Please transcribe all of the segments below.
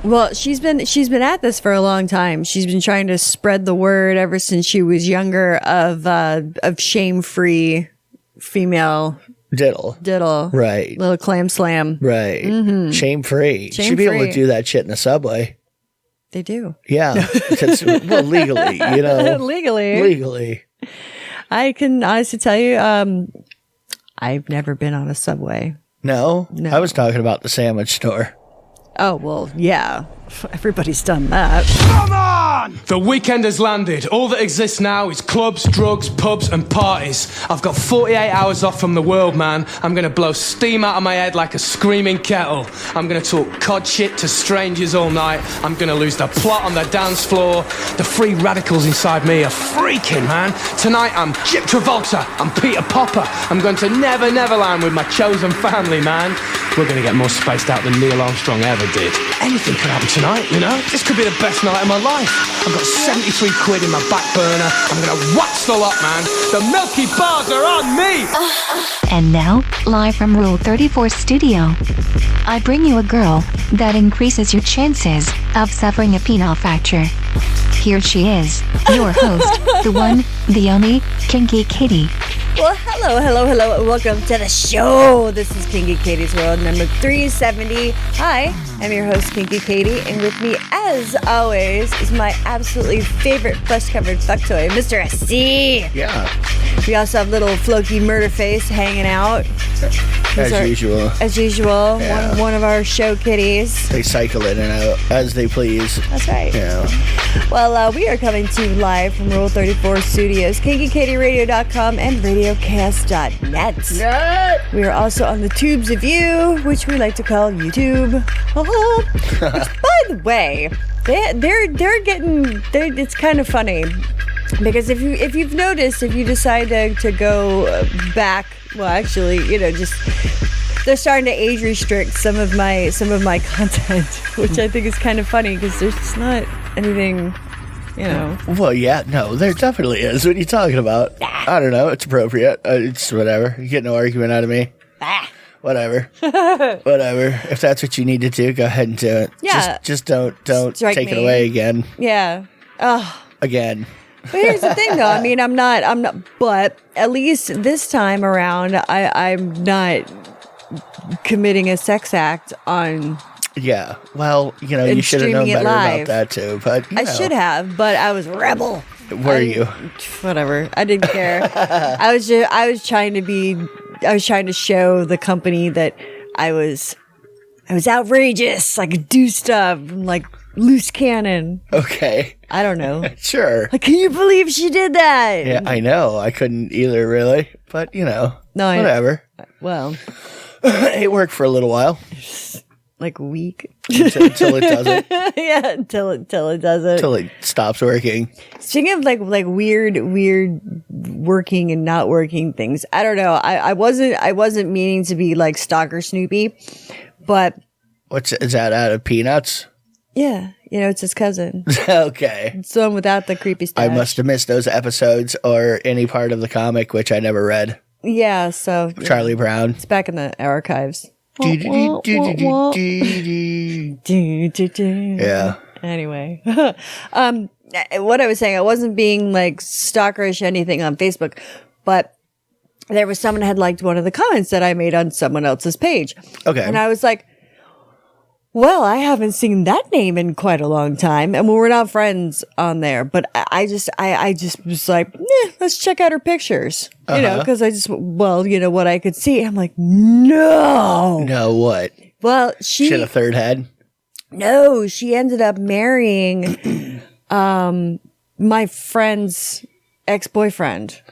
Well, she's been at this for a long time. She's been trying to spread the word ever since she was younger of shame-free female diddle. Right. Little clam slam. Right. Mm-hmm. Shame-free. She'd be able to do that shit in the subway. They do. Yeah. Well, legally, you know. Legally. I can honestly tell you, I've never been on a subway. No? I was talking about the sandwich store. Oh, well, yeah. Everybody's done that. Come on! The weekend has landed. All that exists now is clubs, drugs, pubs, and parties. I've got 48 hours off from the world, man. I'm gonna blow steam out of my head like a screaming kettle. I'm gonna talk cod shit to strangers all night. I'm gonna lose the plot on the dance floor. The free radicals inside me are freaking, man. Tonight I'm 𝓚𝓸𝓷𝓴𝓂. I'm Peter Popper. I'm going to Never Neverland with my chosen family, man. We're gonna get more spaced out than Neil Armstrong ever did. Anything could happen tonight, you know? This could be the best night of my life. I've got 73 quid in my back burner. I'm gonna wax the lot, man. The Milky Bars are on me! And now, live from Rule 34 Studio, I bring you a girl that increases your chances of suffering a penile fracture. Here she is, your host, the one, the only, Kinky Katie. Well, hello, and welcome to the show. This is Kinky Katie's World, number 370. Hi, I'm your host, Kinky Katie, and with me, as always, is my absolutely favorite flesh-covered fuck toy, Mr. SC. Yeah. We also have little Floki Murderface hanging out. As usual, Yeah. one of our show kitties. They cycle in and out as they please. That's right. Yeah. Well, we are coming to you live from Rule 34 Studios, KinkyKatieRadio.com and RadioCast.net. Yeah. We are also on the Tubes of You, which we like to call YouTube. Which, by the way, they're getting. It's kind of funny because if you've noticed, if you decide to go back, well, actually, you know, just they're starting to age restrict some of my content, which I think is kind of funny because there's just not anything. You know. Well, yeah, no, there definitely is. What are you talking about? I don't know. It's appropriate. It's whatever. You get no argument out of me. Whatever. Whatever. If that's what you need to do, go ahead and do it. Yeah. Just don't Strike take it me. away again. Yeah. Oh. Again. But here's the thing, though. I mean, I'm not. But at least this time around, I'm not committing a sex act on. Yeah. Well, you know, you should have known better about that too. But I should have, but I was a rebel. Were you? Whatever. I didn't care. I was trying to show the company that I was outrageous. I could do stuff. I'm like loose cannon. Okay. I don't know. Sure. Like, can you believe she did that? Yeah, I know. I couldn't either, really. But you know, whatever. Well, it worked for a little while. Like a week until it doesn't. Yeah, until it doesn't. Until it stops working. Speaking of like weird working and not working things, I don't know. I wasn't meaning to be like Stalker Snoopy, but is that out of Peanuts? Yeah, you know, it's his cousin. Okay. It's the one without the creepy stash. I must have missed those episodes or any part of the comic which I never read. Yeah, so Charlie Brown. It's back in the archives. Yeah. Anyway, what I was saying, I wasn't being like stalkerish or anything on Facebook, but there was someone had liked one of the comments that I made on someone else's page. Okay. And I was like, well, I haven't seen that name in quite a long time. And we're not friends on there, but I just was like, let's check out her pictures, you know, because you know, what I could see. I'm like, no. No, what? Well, she had a third head? No, she ended up marrying my friend's ex-boyfriend.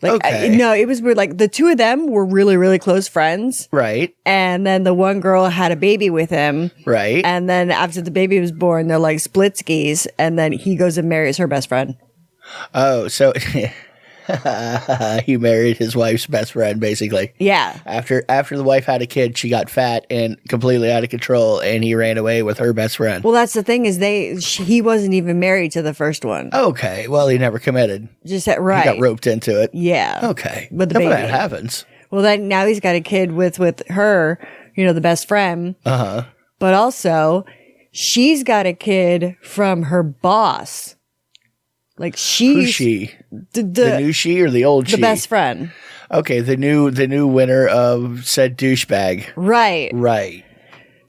Like, okay. No, it was weird. Like, the two of them were really, really close friends. Right. And then the one girl had a baby with him. Right. And then after the baby was born, they're like split skis. And then he goes and marries her best friend. Oh, so he married his wife's best friend, basically. Yeah. After the wife had a kid, she got fat and completely out of control, and he ran away with her best friend. Well, that's the thing is he wasn't even married to the first one. Okay. Well, he never committed. Just right. He got roped into it. Yeah. Okay. With the baby. That happens. Well, then now he's got a kid with her, you know, the best friend. Uh-huh. But also, she's got a kid from her boss. Like Who's she? The new she or the old she? The best friend. Okay, the new winner of said douchebag. Right.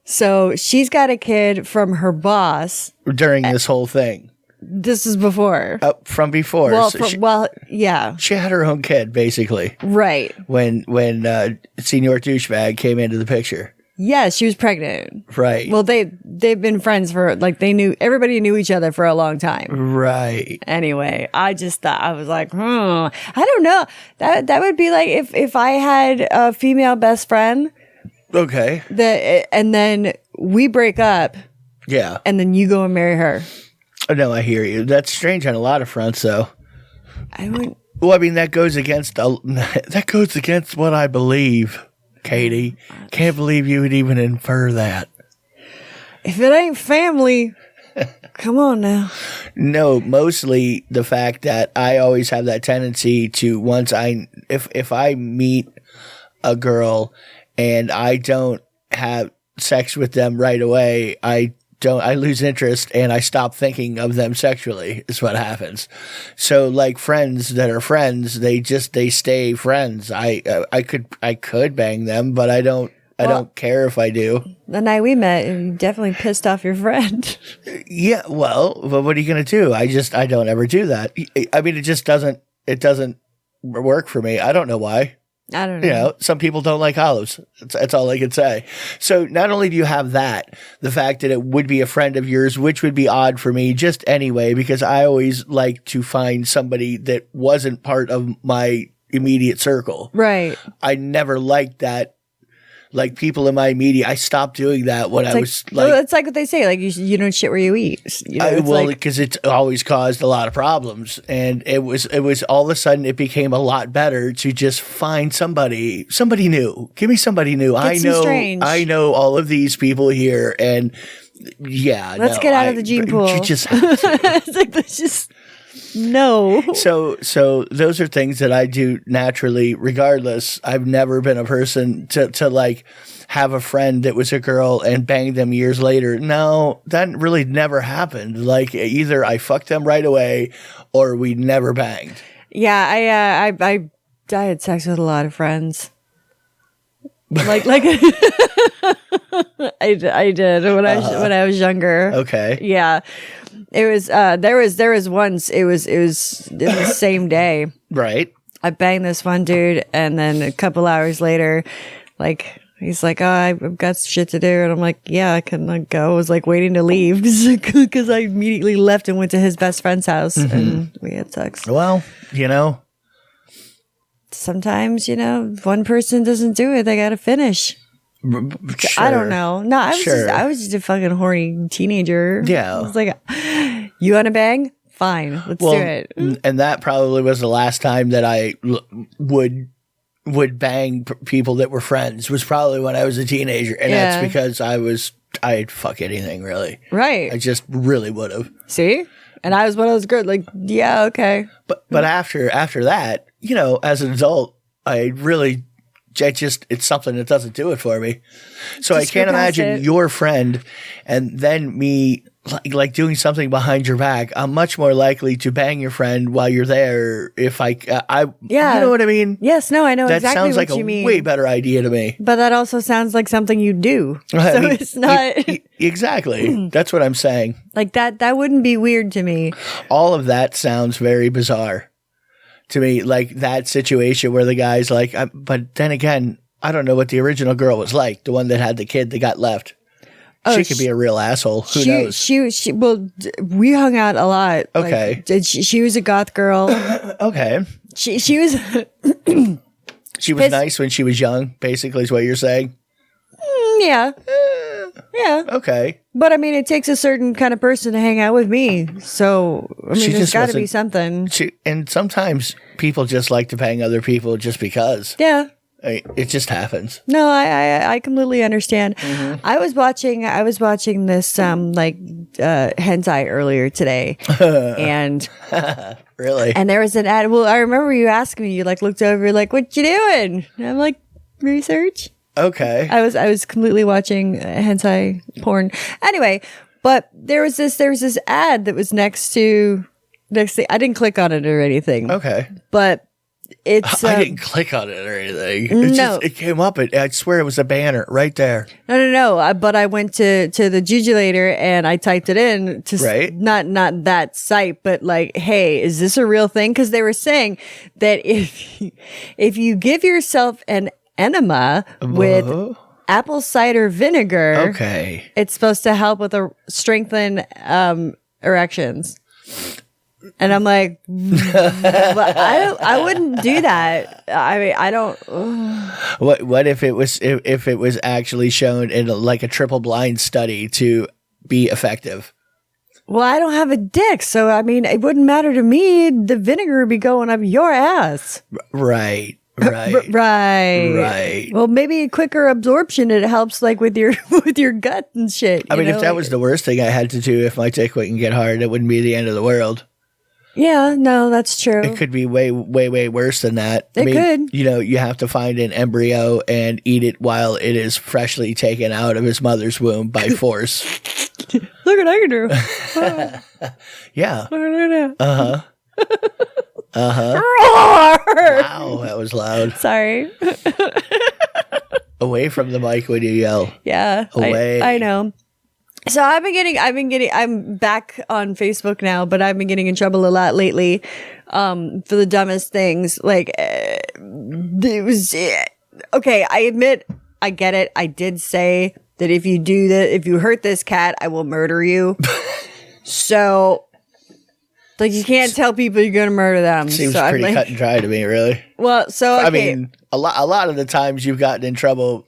So she's got a kid from her boss during this whole thing. This is before. From before. Well, So yeah. she had her own kid basically. Right. When Senior Douchebag came into the picture. Yeah, she was pregnant. Right. Well, they've been friends for like everybody knew each other for a long time. Right. Anyway, I just thought I was like, I don't know. That would be like if I had a female best friend. Okay. And then we break up. Yeah. And then you go and marry her. Oh, no, I hear you. That's strange on a lot of fronts, though. I would. Well, I mean that goes against what I believe, Katie. Can't believe you would even infer that. If it ain't family, come on now. No, mostly the fact that I always have that tendency to if I meet a girl and I don't have sex with them right away, I lose interest and I stop thinking of them sexually is what happens. So like friends that are friends, they stay friends. I could bang them, but I don't care if I do. The night we met, you definitely pissed off your friend. Yeah, well, but what are you going to do? I don't ever do that. I mean, it doesn't work for me. I don't know why. I don't know. You know, some people don't like olives. That's all I can say. So not only do you have that, the fact that it would be a friend of yours, which would be odd for me just anyway, because I always like to find somebody that wasn't part of my immediate circle. Right. I never liked that. Like people in my immediate, I stopped doing that when I was like. Well, it's like what they say, like you don't shit where you eat. You know, because it's always caused a lot of problems, and it was all of a sudden it became a lot better to just find somebody new. Give me somebody new. I know all of these people here, and yeah. Let's get out of the gene pool. You just have to. It's like let's just. No. So those are things that I do naturally regardless. I've never been a person to like have a friend that was a girl and bang them years later. No, that really never happened. Like either I fucked them right away or we never banged. Yeah, I had sex with a lot of friends. Like I did when I was younger. Okay. Yeah. It was there was once it was the same day. Right. I banged this one dude and then a couple hours later, like he's like, "Oh, I've got shit to do." And I'm like, "Yeah, I can go." I was like waiting to leave because I immediately left and went to his best friend's house and we had sex. Well, you know, sometimes, you know, if one person doesn't do it, they got to finish. Sure. I don't know. No, I was just a fucking horny teenager. Yeah. I was like, you want to bang? Fine. Let's do it. And that probably was the last time that I would bang people that were friends was probably when I was a teenager. And that's because I'd fuck anything really. Right. I just really would have. See? And I was one of those girls like, yeah, okay. But after that, you know, as an adult, it's something that doesn't do it for me. So I can't imagine your friend and then me like doing something behind your back. I'm much more likely to bang your friend while you're there if I you know what I mean? Yes, no, I know that exactly sounds what like you mean. a way better idea to me. But that also sounds like something you do. So it's not exactly. That's what I'm saying. Like that wouldn't be weird to me. All of that sounds very bizarre to me, like that situation where the guy's like, but then again, I don't know what the original girl was like, the one that had the kid that got left. She could be a real asshole. Who knows? Well, we hung out a lot. Okay. Like, she was a goth girl. Okay. She was... she was nice when she was young, basically is what you're saying? Yeah. Yeah. Okay. But I mean, it takes a certain kind of person to hang out with me. So, I mean, there's got to be something. And sometimes people just like to bang other people just because. Yeah. It just happens. No, I completely understand. Mm-hmm. I was watching this hentai earlier today, and really, and there was an ad. Well, I remember you asking me. You like looked over, like, "What you doing?" And I'm like, "Research." Okay. I was completely watching hentai porn. Anyway, But there was this ad that was next thing. I didn't click on it or anything. Okay. But it's I didn't click on it or anything. It came up. I swear it was a banner right there. No. But I went to the Jujulator and I typed it in to not that site, but like, hey, is this a real thing? Because they were saying that if you give yourself an enema with apple cider vinegar, okay, it's supposed to help with strengthen erections. And I'm like, I wouldn't do that. I mean, I don't. What if it was actually shown in like a triple blind study to be effective? Well, I don't have a dick, so I mean, it wouldn't matter to me. The vinegar would be going up your ass. Right. Well, maybe a quicker absorption. It helps like with your gut and shit. I mean, if that was the worst thing I had to do, if my dick wouldn't get hard, it wouldn't be the end of the world. Yeah, no, that's true. It could be way, way, way worse than that. It could. You know, you have to find an embryo and eat it while it is freshly taken out of his mother's womb by force. Look what I can do. Yeah. Uh-huh. Wow, that was loud. Sorry. Away from the mic when you yell. Yeah. Away. I know. So I'm back on Facebook now, but I've been getting in trouble a lot lately, for the dumbest things. Like, it was, okay, I admit, I get it. I did say that if you hurt this cat, I will murder you. So, like, you can't tell people you're going to murder them. Seems so pretty cut and dry to me, really. Well, so, okay. I mean, a lot of the times you've gotten in trouble,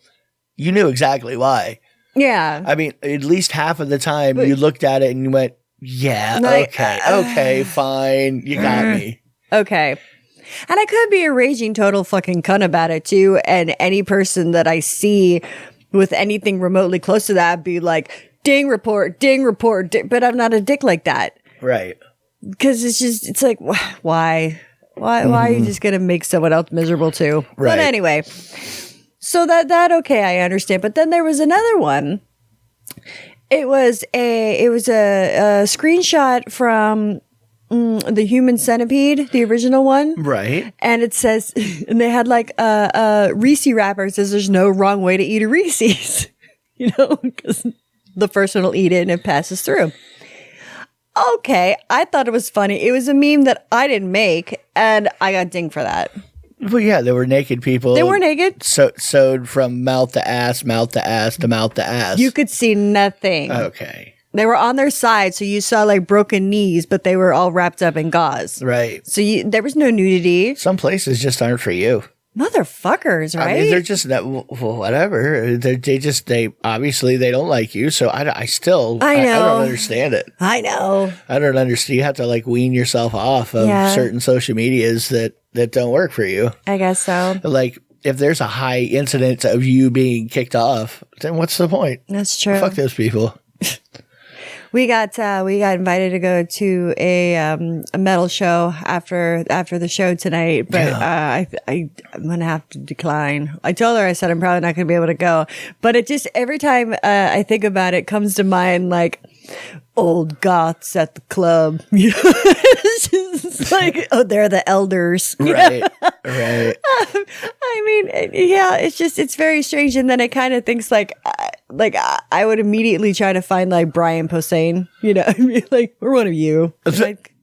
you knew exactly why. Yeah. I mean, at least half of the time you looked at it and you went, yeah, like, okay, fine. You got me. Okay. And I could be a raging total fucking cunt about it too. And any person that I see with anything remotely close to that be like, ding report, but I'm not a dick like that. Right. Because it's like, why? Why are you just going to make someone else miserable too? Right. But anyway. So that okay, I understand. But then there was another one. It was a screenshot from the Human Centipede, the original one. Right. And it says, and they had like a Reese wrapper. It says there's no wrong way to eat a Reese's, you know, because the first one will eat it and it passes through. Okay, I thought it was funny. It was a meme that I didn't make, and I got dinged for that. Well, yeah, there were naked people. They were naked. Sewed from mouth to ass to mouth to ass. You could see nothing. Okay. They were on their side, so you saw like broken knees, but they were all wrapped up in gauze. Right. So there was no nudity. Some places just aren't for you. Motherfuckers, right? I mean, they're just not, well, whatever. They obviously they don't like you. So I know. I don't understand it. I know. I don't understand. You have to like wean yourself off of certain social medias that don't work for you. I guess so. Like if there's a high incidence of you being kicked off, then what's the point? That's true. Fuck those people. We got invited to go to a metal show after the show tonight, but I'm gonna have to decline. I told her, I said I'm probably not gonna be able to go, but it just every time I think about it comes to mind like old Goths at the club. You know? It's just like, oh, they're the elders. Right. Right. I mean, yeah, it's very strange. And then it kind of thinks like I would immediately try to find like Brian Posehn, you know, I mean, like, we're one of you. Like,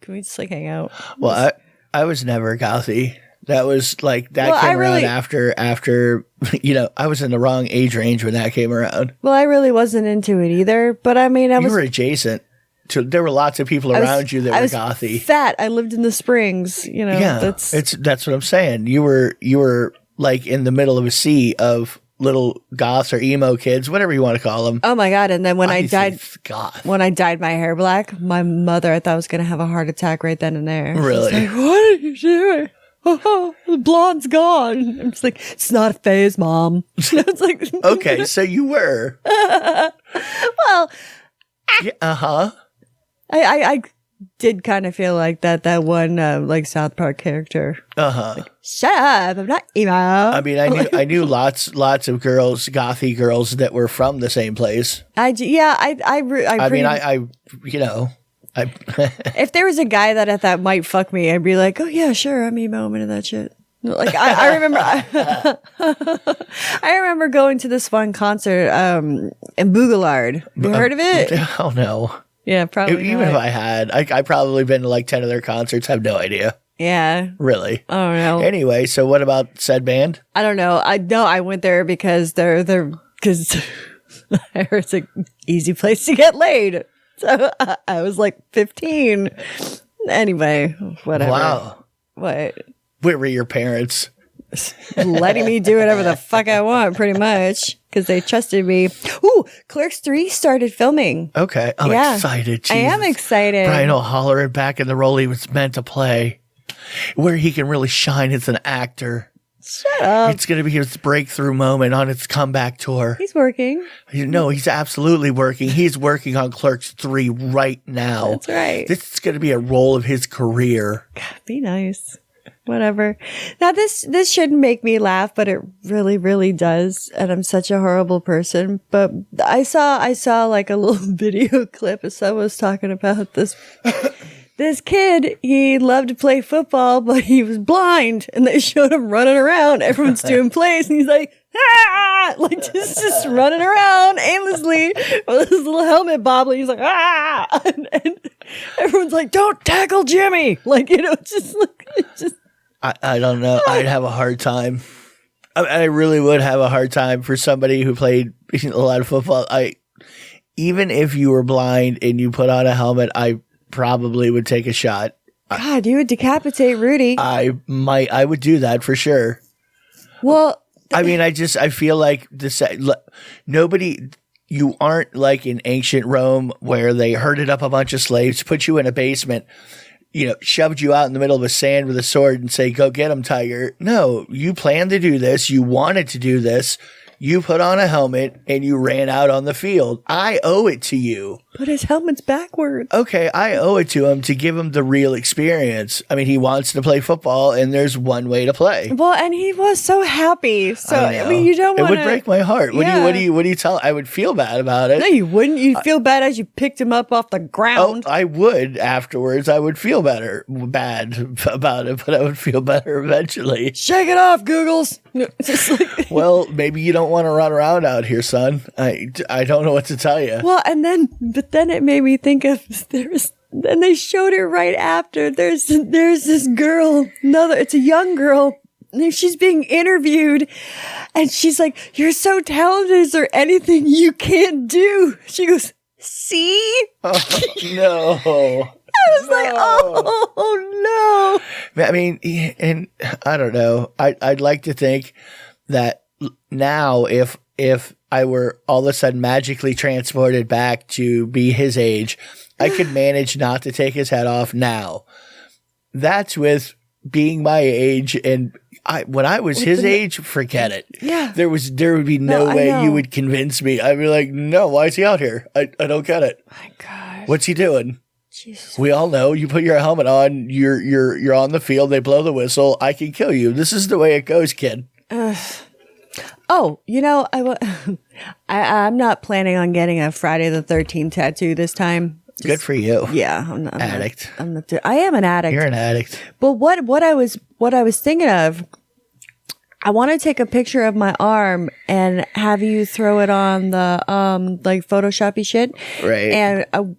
can we just like hang out? Well, I was never gothy. That was like, that came around after, you know, I was in the wrong age range when that came around. Well, I really wasn't into it either, but I mean, you were adjacent. There were lots of people around you that were gothy. Fat. I lived in the Springs, you know. Yeah, that's what I'm saying. You were like in the middle of a sea of little goths or emo kids, whatever you want to call them. Oh my God. And then when I dyed my hair black, my mother, I thought was going to have a heart attack right then and there. Really? Like, what are you doing? Oh, the blonde's gone. I'm just like, it's not a phase, Mom. It's like, okay, so you were. Well, yeah, uh-huh. I did kind of feel like that one like South Park character. Shut up! I'm not emo. I mean, I knew lots of girls, gothy girls that were from the same place. If there was a guy that I thought might fuck me, I'd be like, oh yeah, sure, I'm emo, I'm into that shit. Like I remember, I remember going to this one concert in 𝓚𝓸𝓷𝓴𝔂. Have you heard of it? Oh no. Yeah, probably. Even if I had, I probably been to like 10 of their concerts. I have no idea. Yeah. Really? I don't know. Anyway, so what about said band? I don't know. I went there because because I heard it's an easy place to get laid. So I was like 15. Anyway, whatever. Wow. What? Where were your parents? Letting me do whatever the fuck I want, pretty much, because they trusted me. Ooh, Clerks 3 started filming. Okay. I'm excited. Jesus. I am excited. Brian O'Halloran back in the role he was meant to play, where he can really shine as an actor. Shut up. It's going to be his breakthrough moment on its comeback tour. He's working. No, he's absolutely working. He's working on Clerks 3 right now. That's right. This is going to be a role of his career. God, be nice. Whatever. Now this shouldn't make me laugh, but it really, really does. And I'm such a horrible person. But I saw like a little video clip of someone was talking about this kid. He loved to play football, but he was blind, and they showed him running around. Everyone's doing plays, and he's like, ah, like just running around aimlessly with his little helmet bobbling. He's like, ah, and everyone's like, don't tackle Jimmy. Like, just like, just. I don't know. I'd have a hard time. I really would have a hard time for somebody who played a lot of football. Even if you were blind and you put on a helmet, I probably would take a shot. God, you would decapitate Rudy. I would do that for sure. Well, I mean, I feel like you aren't like in ancient Rome where they herded up a bunch of slaves, put you in a basement, shoved you out in the middle of a sand with a sword and say, go get him, tiger. No, you planned to do this. You wanted to do this. You put on a helmet and you ran out on the field. I owe it to you. But his helmet's backwards. Okay, I owe it to him to give him the real experience. I mean, he wants to play football, and there's one way to play. Well, and he was so happy. So I mean, you don't want to. It would break my heart. What do you tell? I would feel bad about it. No, you wouldn't. You'd feel bad as you picked him up off the ground. Oh, I would afterwards. I would feel bad about it, but I would feel better eventually. Shake it off, Googles. Well, maybe you don't want to run around out here, son. I don't know what to tell you. Well, but then it made me think of then they showed it right after. There's this girl, it's a young girl. She's being interviewed, and she's like, "You're so talented. Is there anything you can't do?" She goes, "See?" Oh, no. I was like, oh no. I mean, and I don't know. I'd like to think that now if I were all of a sudden magically transported back to be his age, I could manage not to take his head off now. That's with being my age, and when I was his age, forget it. Yeah. There would be no way you would convince me. I'd be like, no, why is he out here? I don't get it. My God. What's he doing? Jesus. We all know you put your helmet on, you're on the field, they blow the whistle, I can kill you. This is the way it goes, kid. Oh, I'm not planning on getting a Friday the 13th tattoo this time. Good for you. Yeah, I'm not addict. I am an addict. You're an addict. But what I was thinking of, I want to take a picture of my arm and have you throw it on the like Photoshoppy shit. Right. And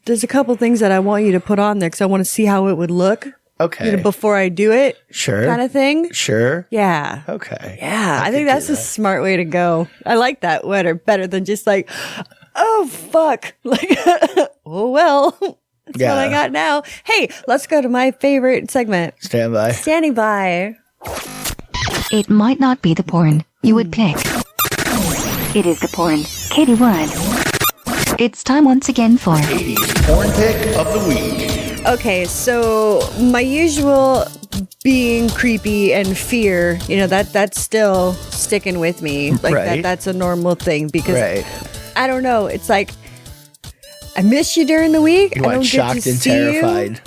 there's a couple things that I want you to put on there because I want to see how it would look. Okay. Before I do it. Sure. Kind of thing. Sure. Yeah. Okay. Yeah. I think that's a smart way to go. I like that better than just like, oh, fuck. Like, oh, well, that's what I got now. Hey, let's go to my favorite segment. Stand by. Standing by. It might not be the porn you would pick. It is the porn Katie would. It's time once again for Katie's porn pick of the week. Okay, so my usual being creepy and fear, that's still sticking with me. Like right. that's a normal thing because right. I don't know. It's like I miss you during the week. You I want don't get shocked to and see you. terrified.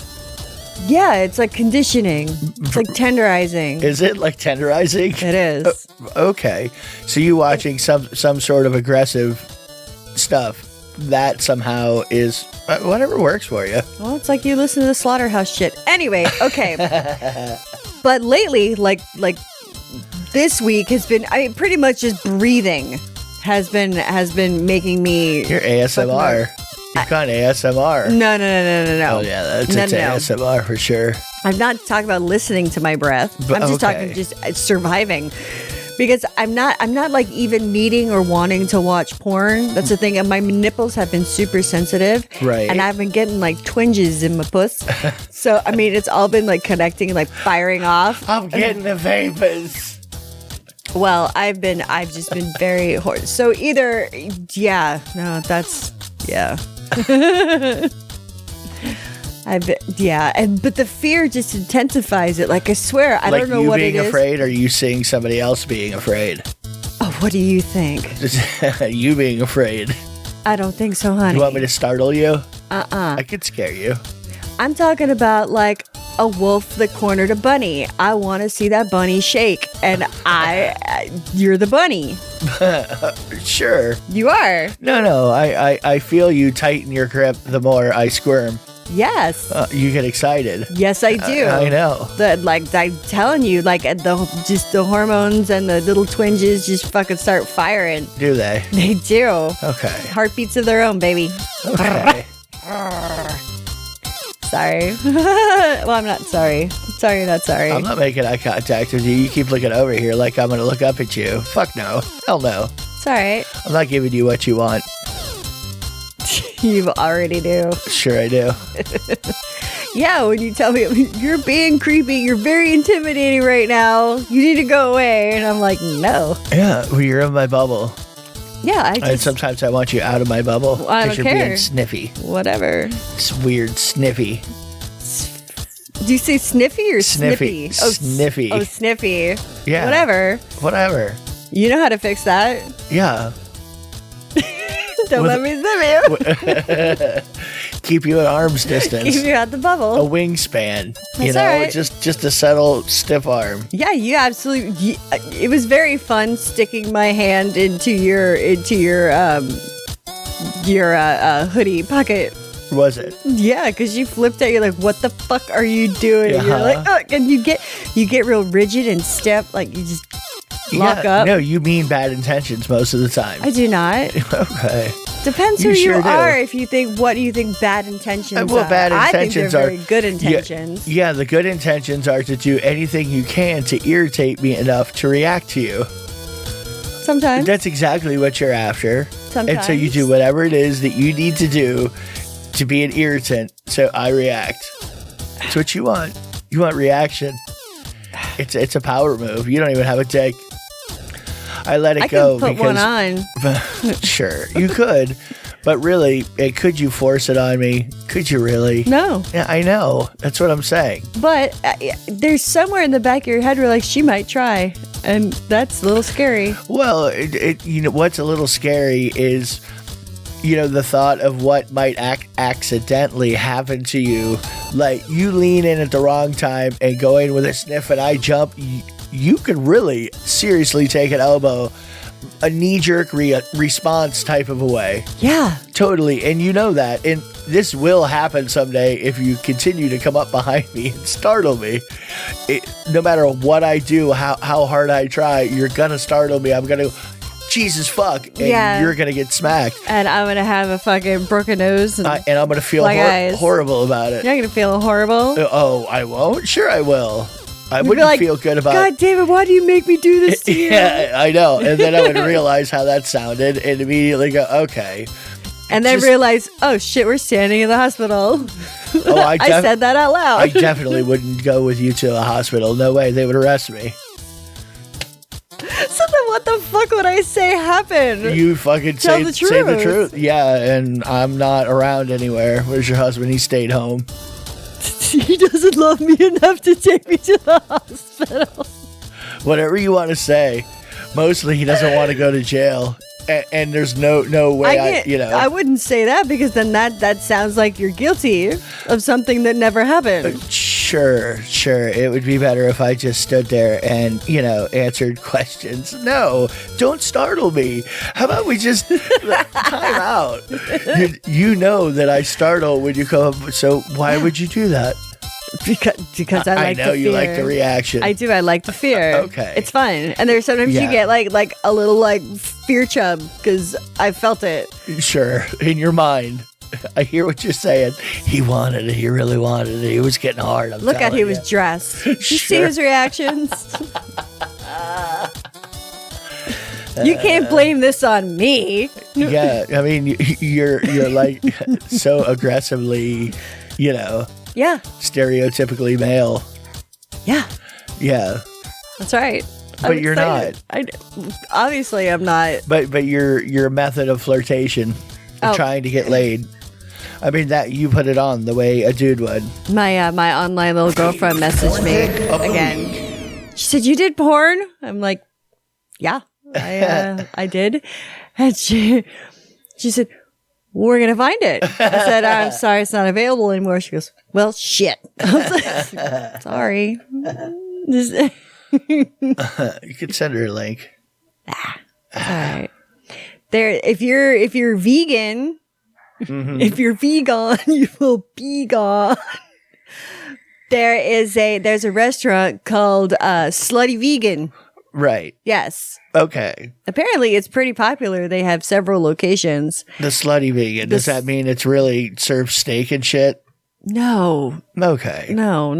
Yeah, it's like conditioning. It's like tenderizing. Is it like tenderizing? It is. Okay. So you watching some sort of aggressive stuff that somehow is whatever works for you. Well, it's like you listen to the slaughterhouse shit. Anyway, okay. But lately, like this week has been, I mean, pretty much just breathing has been making me. You're ASMR. You've gone ASMR. No. Oh yeah, that's No. ASMR for sure. I'm not talking about listening to my breath. I'm just talking just surviving. Because I'm not like even needing or wanting to watch porn. That's the thing. And my nipples have been super sensitive. Right. And I've been getting like twinges in my puss. So, I mean, it's all been like connecting, like firing off. I'm getting the vapors. Well, I've just been very horny. So either, yeah, no, that's, yeah. but the fear just intensifies it. Like, I swear, I don't know what it is. Like you being afraid, or you seeing somebody else being afraid? Oh, what do you think? You being afraid. I don't think so, honey. You want me to startle you? Uh-uh. I could scare you. I'm talking about like a wolf that cornered a bunny. I want to see that bunny shake, and you're the bunny. Sure. You are. No. I feel you tighten your grip the more I squirm. Yes. You get excited. Yes, I do. I know. Like I'm telling you, like the hormones and the little twinges just fucking start firing. Do they? They do. Okay. Heartbeats of their own, baby. Okay. Sorry. Well, I'm not sorry. Sorry, you're not sorry. I'm not making eye contact with you. You keep looking over here like I'm going to look up at you. Fuck no. Hell no. It's all right. I'm not giving you what you want. You already do. Sure I do. Yeah, when you tell me you're being creepy, you're very intimidating right now, you need to go away. And I'm like, no. Yeah, well, you're in my bubble. Yeah, And sometimes I want you out of my bubble. Well, I don't Because you're care. being sniffy. Whatever. It's weird sniffy. Do you say sniffy or snippy? Sniffy. Oh, sniffy. Yeah. Whatever. You know how to fix that. Yeah. Don't let me sniff you. Keep you at arm's distance. Keep you at the A bubble. wingspan. That's all right. Just a subtle stiff arm. Yeah, you absolutely. It was very fun sticking my hand into your hoodie pocket. Was it? Yeah, because you flipped out. You're like, "What the fuck are you doing?" Uh-huh. You're like, "Oh," and you get real rigid and stiff. Like you just lock up. No, you mean bad intentions most of the time. I do not. Okay. Depends You who sure you do. are. If you think, what do you think bad intentions Well, are? bad I think intentions they're are very good intentions. Yeah, the good intentions are to do anything you can to irritate me enough to react to you. Sometimes. That's exactly what you're after. Sometimes. And so you do whatever it is that you need to do to be an irritant, so I react. That's what you want. You want reaction. It's a power move. You don't even have a dick. I let it I go can put one on. Sure, you could. But really, could you force it on me? Could you really? No. Yeah, I know. That's what I'm saying. But there's somewhere in the back of your head where like she might try, and that's a little scary. Well, what's a little scary is, the thought of what might accidentally happen to you. Like, you lean in at the wrong time and go in with a sniff and I jump. You could really seriously take an elbow, a knee-jerk response type of a way. Yeah. Totally. And you know that. And this will happen someday if you continue to come up behind me and startle me. No matter what I do, how hard I try, you're going to startle me. I'm going to Jesus fuck. And you're going to get smacked. And I'm going to have a fucking broken nose. And I'm going to feel horrible about it. You're going to feel horrible? Oh, I won't? Sure I will. I You'd wouldn't be like, feel good about God, David, why do you make me do this to you? Yeah, I know. And then I would realize how that sounded and immediately go, okay. And then realize, oh shit, we're standing in the hospital. Oh, I said that out loud. I definitely wouldn't go with you to the hospital. No way. They would arrest me. So then what the fuck would I say happened? You fucking say the truth. Yeah, and I'm not around anywhere. Where's your husband? He stayed home. He doesn't love me enough to take me to the hospital. Whatever you want to say. Mostly he doesn't want to go to jail. and there's no way I wouldn't say that because then that sounds like you're guilty of something that never happened. Sure. It would be better if I just stood there and, answered questions. No, don't startle me. How about we just time out? You know that I startle when you come up, so why would you do that? Because I like the fear. I know you like the reaction. I do. I like the fear. Okay. It's fun. And there's sometimes you get like a little fear chub because I felt it. Sure. In your mind. I hear what you're saying. He wanted it. He really wanted it. He was getting hard. Look at how he was dressed. Did you see his reactions? You can't blame this on me. Yeah. I mean, you're like so aggressively, Yeah. stereotypically male. Yeah. Yeah. That's right. But you're not. Obviously, I'm not. But your method of flirtation, trying to get laid. I mean, that you put it on the way a dude would. My online little girlfriend messaged me again. She said, "You did porn?" I'm like, "Yeah, I did." And she said, "We're gonna find it." I said, "I'm sorry, it's not available anymore." She goes, "Well, shit." I was like, "Sorry." You could send her a link. All right. There, if you're vegan. If you're vegan, you will be gone. There's a restaurant called Slutty Vegan. Right. Yes. Okay. Apparently, it's pretty popular. They have several locations. The Slutty Vegan. Does that mean it's really serves steak and shit? No. Okay. No.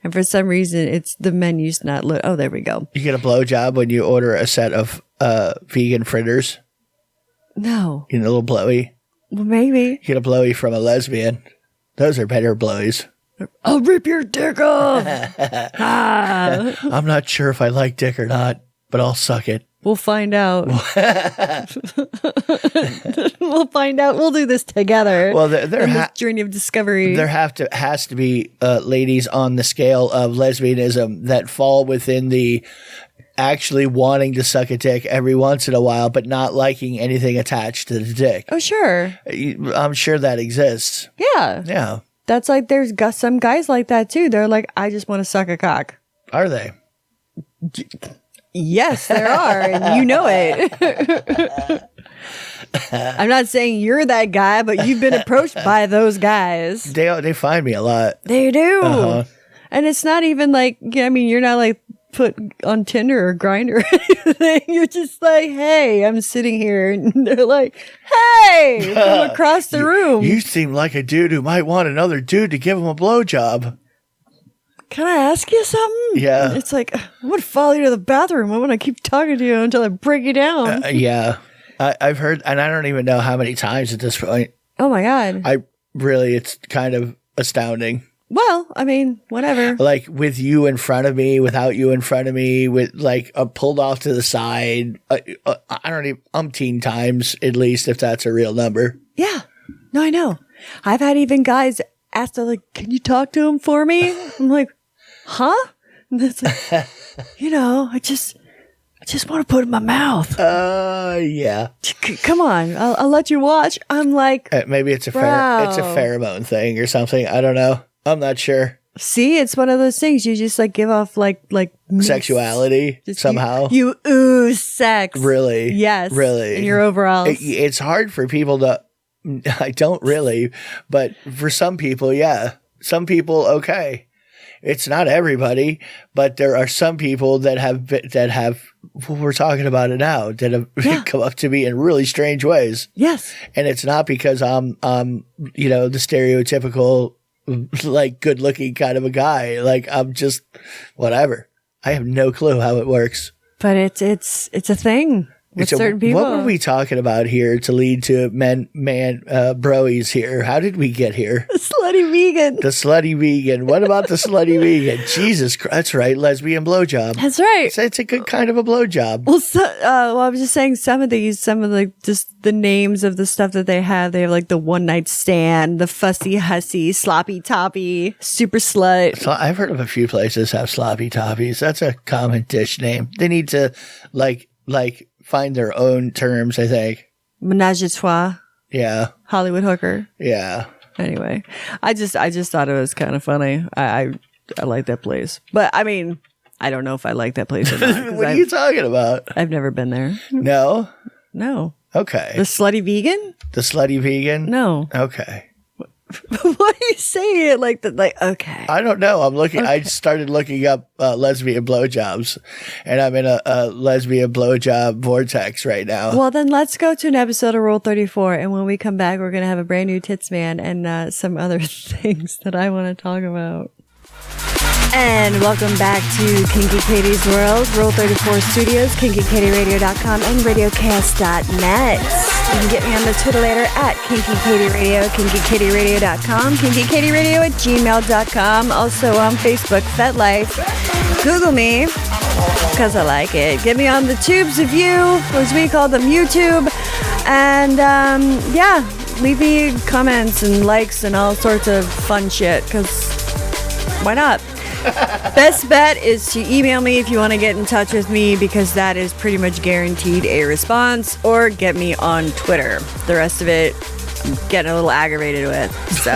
And for some reason, it's the menu's not. Oh, there we go. You get a blowjob when you order a set of vegan fritters. No. You know, a little blowy. Well, maybe. You get a blowy from a lesbian. Those are better blowies. I'll rip your dick off. I'm not sure if I like dick or not, but I'll suck it. We'll find out. We'll find out. We'll do this together. Well, this journey of discovery. There has to be ladies on the scale of lesbianism that fall within the actually wanting to suck a dick every once in a while, but not liking anything attached to the dick. Oh, sure. I'm sure that exists. Yeah. Yeah. That's like, there's some guys like that too. They're like, I just want to suck a cock. Are they? Yes, there are. And you know it. I'm not saying you're that guy, but you've been approached by those guys. They find me a lot. They do. Uh-huh. And it's not even like, I mean, you're not like put on Tinder or Grindr or anything. You're just like, hey, I'm sitting here. And they're like, hey, from across the room. You seem like a dude who might want another dude to give him a blowjob. Can I ask you something? Yeah. It's like, I'm going to follow you to the bathroom. I'm going to keep talking to you until I break you down. Yeah. I've heard, and I don't even know how many times at this point. Oh my God. It's kind of astounding. Well, I mean, whatever. Like with you in front of me, without you in front of me, with like pulled off to the side. I don't even, umpteen times at least, if that's a real number. Yeah. No, I know. I've had even guys ask, they're like, can you talk to him for me? I'm like, huh? And it's like, I just want to put it in my mouth. Yeah. Come on, I'll let you watch. I'm like, maybe it's a pheromone thing or something. I don't know. I'm not sure. See, it's one of those things you just like give off like sexuality somehow. You ooze sex. Really? Yes. Really. In your overalls. It's hard for people to. I don't really, but for some people, yeah. Some people, okay. It's not everybody, but there are some people that have. We're talking about it now that have come up to me in really strange ways. Yes, and it's not because I'm the stereotypical like good looking kind of a guy. Like I'm just whatever. I have no clue how it works. But it's a thing. With certain people. What were we talking about here to lead to man broies here? How did we get here? The Slutty Vegan. The Slutty Vegan. What about the Slutty Vegan? Jesus Christ. That's right. Lesbian blowjob. That's right. It's a good kind of a blowjob. Well, I was just saying some of just the names of the stuff that they have. They have like the one night stand, the fussy hussy, sloppy toppy, super slut. So I've heard of a few places have sloppy toppies. That's a common dish name. They need to like find their own terms, I think. Menage a trois, Yeah. Hollywood hooker. Yeah. Anyway, I just thought it was kind of funny. I like that place, but I mean, I don't know if I like that place or not. What are you talking about? I've never been there. No? No. Okay. The Slutty Vegan? The Slutty Vegan? No. Okay. Why do you say it like that? Like, okay. I don't know. I'm looking. I started looking up lesbian blowjobs, and I'm in a lesbian blowjob vortex right now. Well, then let's go to an episode of Rule 34, and when we come back, we're going to have a brand new Tits Man and some other things that I want to talk about. And welcome back to Kinky Katie's World, Rule 34 Studios, KinkyKatieRadio.com, and RadioCast.net. You can get me on the Twitter later at KinkyKatieRadio, KinkyKatieRadio.com, KinkyKatieRadio@gmail.com. Also on Facebook, FetLife. Google me, because I like it. Get me on the tubes of you, as we call them, YouTube. And yeah, leave me comments and likes and all sorts of fun shit, because why not? Best bet is to email me if you want to get in touch with me, because that is pretty much guaranteed a response, or get me on Twitter. The rest of it, I'm getting a little aggravated with. So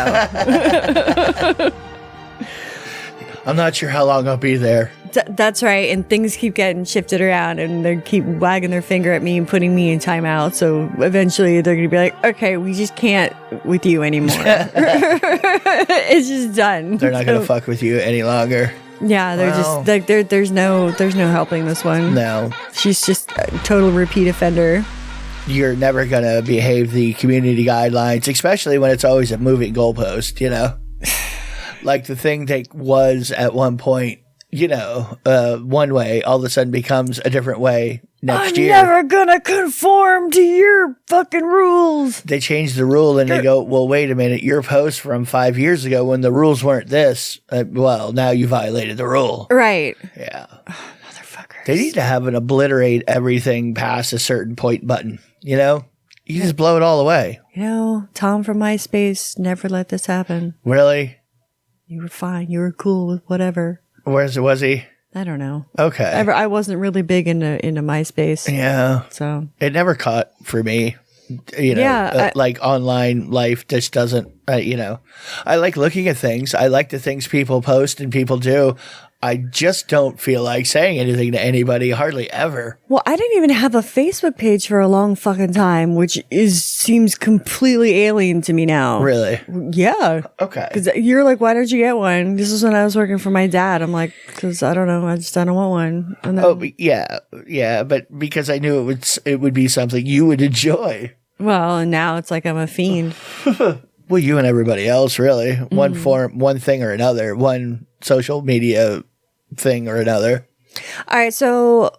I'm not sure how long I'll be there. That's right. And things keep getting shifted around, and they keep wagging their finger at me and putting me in timeout. So eventually they're going to be like, okay, we just can't with you anymore. It's just done. They're not going to fuck with you any longer. Yeah, they're just like, there's no helping this one. No. She's just a total repeat offender. You're never going to behave the community guidelines, especially when it's always a moving goalpost, you know? Like the thing that was at one point, you know, one way, all of a sudden becomes a different way next year. I'm never gonna conform to your fucking rules. They change the rule and they go, well, wait a minute, your post from 5 years ago when the rules weren't this, well, now you violated the rule. Right. Yeah. Oh, motherfuckers. They need to have an obliterate everything past a certain point button, you know? You just blow it all away. You know, Tom from MySpace never let this happen. Really? You were fine. You were cool with whatever. Was he? I don't know. Okay. I wasn't really big into MySpace. Yeah. So it never caught for me. You know, yeah, like online life just doesn't, you know, I like looking at things. I like the things people post and people do. I just don't feel like saying anything to anybody, hardly ever. Well, I didn't even have a Facebook page for a long fucking time, which seems completely alien to me now. Really? Yeah. Okay. Because you're like, why don't you get one? This is when I was working for my dad. I'm like, because I don't know. I don't want one. And then, yeah. But because I knew it would be something you would enjoy. Well, and now it's like I'm a fiend. Well, you and everybody else, really. One form, one thing or another, one social media thing or another. All right, so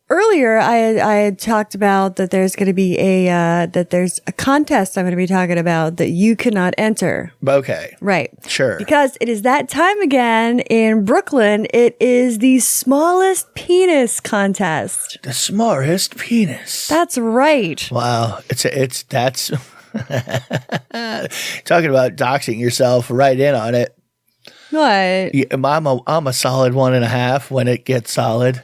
earlier I had talked about that there's going to be there's a contest I'm going to be talking about that you cannot enter. Okay. Right. Sure. Because it is that time again in Brooklyn. It is the smallest penis contest. The smallest penis. That's right. Wow. That's talking about doxing yourself right in on it. What? Yeah, I'm a solid 1.5 when it gets solid.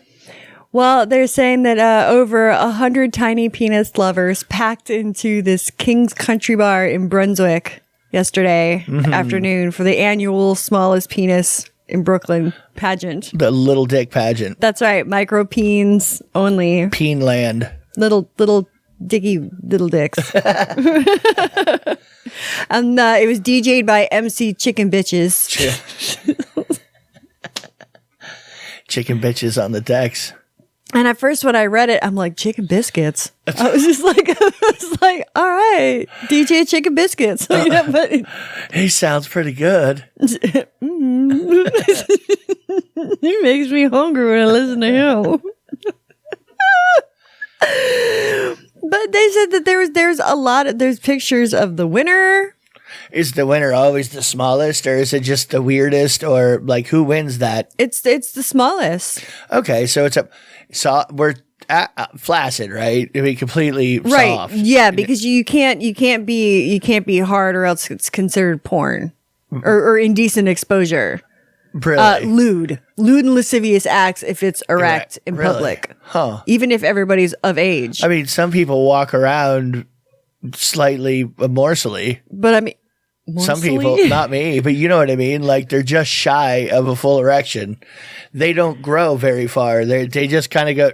Well, they're saying that over 100 tiny penis lovers packed into this King's Country Bar in Brunswick yesterday afternoon for the annual smallest penis in Brooklyn pageant. The little dick pageant. That's right. Micro peens only. Peenland. Little dicky little dicks. And it was DJ'd by MC Chicken Bitches. Chicken bitches on the decks. And at first when I read it, I'm like, chicken biscuits. I was like, all right, DJ Chicken Biscuits. Yeah, but He sounds pretty good. He makes me hungry when I listen to him. But they said that there's pictures of the winner. Is the winner always the smallest, or is it just the weirdest, or like who wins that? It's the smallest. Okay, so we're flaccid, right? I mean, completely Right. soft. Yeah, because you can't be hard, or else it's considered porn or indecent exposure. Really? Lewd and lascivious acts if it's erect in Really? public. Huh. Even if everybody's of age. I mean, some people walk around slightly morsely. But I mean, Some people, not me, but you know what I mean? Like, they're just shy of a full erection. They don't grow very far. They just kind of go